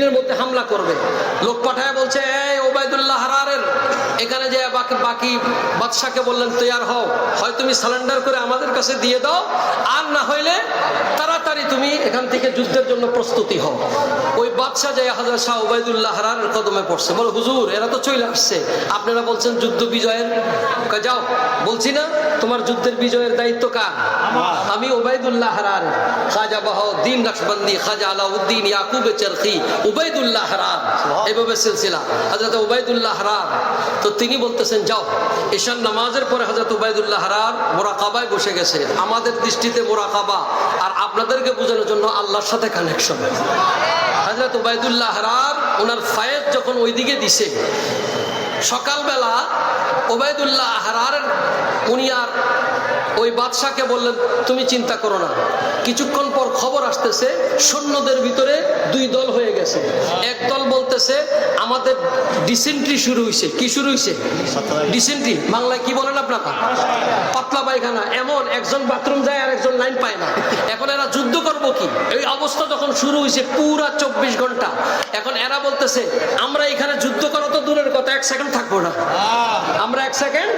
দিনের মধ্যে হামলা করবে। লোক পাঠায় বলছে এই ওবায়দুল্লাহ হারারের এখানে যে বাকি বাদশাকে বললেন তৈয়ার হও, হয় তুমি সারেন্ডার করে আমাদের কাছে দিয়ে দাও, আর না হইলে তাড়াতাড়ি তুমি এখান থেকে যুদ্ধের জন্য প্রস্তুতি হও। ওই বাদশা যে হযরত শাহ ওবায়দুল্লাহ হারারের কদমে পড়ছে, বলে হুজুর এরা তো চলে আসছে, আপনারা বলছেন যুদ্ধ বিজয়ের, যাও বলছি না তোমার যুদ্ধের বিজয়ের দায়িত্ব কার? আমি ওবায়দুল্লাহ হারার, খাজা বাহাউদ্দিন নকশবন্দি, খাজা আলাউদ্দিন ইয়াকুবে চরখি, ওবায়দুল্লাহ হারার, এভাবে সিলসিলা হযরত ওবায়দুল্লাহ হারার। তো তিনি বলতেছেন যাও। ঈশান নামাজের পরে হযরত ওবায়দুল্লাহ হারার মোরাকাবায় বসে গেছে। আমাদের দৃষ্টিতে মোরাকাবা, আর আপনাদেরকে বোঝানোর জন্য আল্লাহর সাথে কানেকশন। হযরত ওবায়দুল্লাহ হারার ওনার ফায়েজ যখন ওইদিকে দিছে, সকালবেলা ওবায়দুল্লাহ হারারের উনি আর ওই বাদশাকে বললেন তুমি চিন্তা করো না। কিছুক্ষণ পর খবর আসতেছে সৈন্যদের ভিতরে দুই দল হয়ে গেছে। এক দল বলতেছে আমাদের ডিসেন্ট্রি শুরু হয়েছে। কি শুরু হয়েছে? ডিসেন্ট্রি বাংলায় কি বলেন আপনারা? পাতলা পায়খানা। এমন একজন বাথরুম যায় আর একজন লাইন পায় না। এখন এরা যুদ্ধ করবো কি? এই অবস্থা যখন শুরু হয়েছে পুরা 24 ঘন্টা। এখন এরা বলতেছে আমরা এখানে যুদ্ধ করা তো দূরের কথা, 1 সেকেন্ড থাকবো না, আমরা 1 সেকেন্ড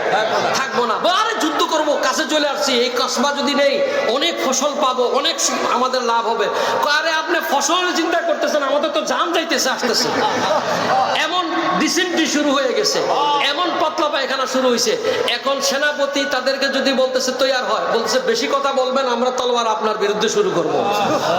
থাকবো না। আরে যুদ্ধ করবো, কাছে চলে আসছি, এই কসবা যদি নেই অনেক ফসল পাবো, অনেক আমাদের লাভ হবে। আরে আপনি ফসল চিন্তা করতেছেন, আমাদের তো জান যাইতেছে আসতেছে। এমন ডিসেন্ট্রি শুরু হয়ে গেছে, এমন পাতলা পায়খানা শুরু হয়েছে। এখন সেনাপতি তাদেরকে যদি বলতেছে তৈয়ার হয়, বলতেছে বেশি কথা বলবেন, আমরা তলোয়ার আপনার বিরুদ্ধে শুরু করব।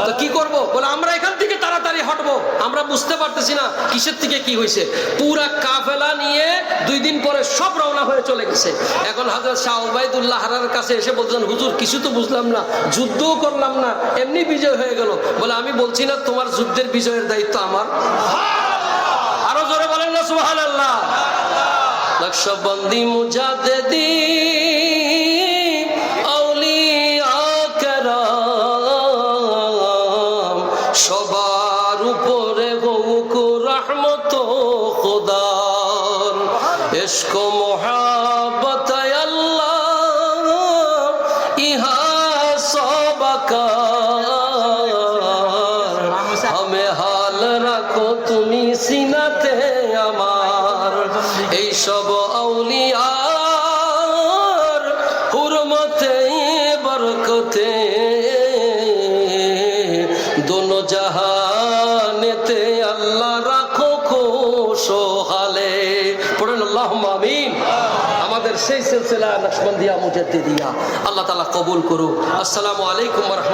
তো কি করব? বলে আমরা এখান থেকে তাড়াতাড়ি হটবো, আমরা বুঝতে পারতেছি না কিসের থেকে কি হয়েছে। পুরা কাফেলা নিয়ে 2 দিন পরে সব রওনা হয়ে চলে গেছে। এখন হযরত শাহ ওবায়দুল্লাহ হারার কাছে এসে বলছেন হুজুর কিছু তো বুঝলাম না, যুদ্ধও করলাম না, এমনি বিজয় হয়ে গেল। বলে আমি বলছি না তোমার যুদ্ধের বিজয়ের দায়িত্ব আমার? আরো জোরে বলেন না সুবহানাল্লাহ। নকশবন্দি মুজাদ্দিদি আউলিয়া কেরাম সবার উপরে হোক রহমত খোদার, ইশক মোহাব্বত আল্লাহ ইহা সবাকার, হমে হাল রাখো তুমি সিনাতে আমার। এই সব আউলিয়ার হুরমতে বরকতে দোনো জাহানেতে আল্লাহ রাখো খুশহালে। পড়েন আল্লাহুম্মা আমিন। আমাদের সেই সিলসিলা নকশবন্দিয়া মুজাদ্দিদিয়া আল্লাহ তাআলা কবুল করুক। আসসালামু আলাইকুম ওয়া রাহমাতুল্লাহ।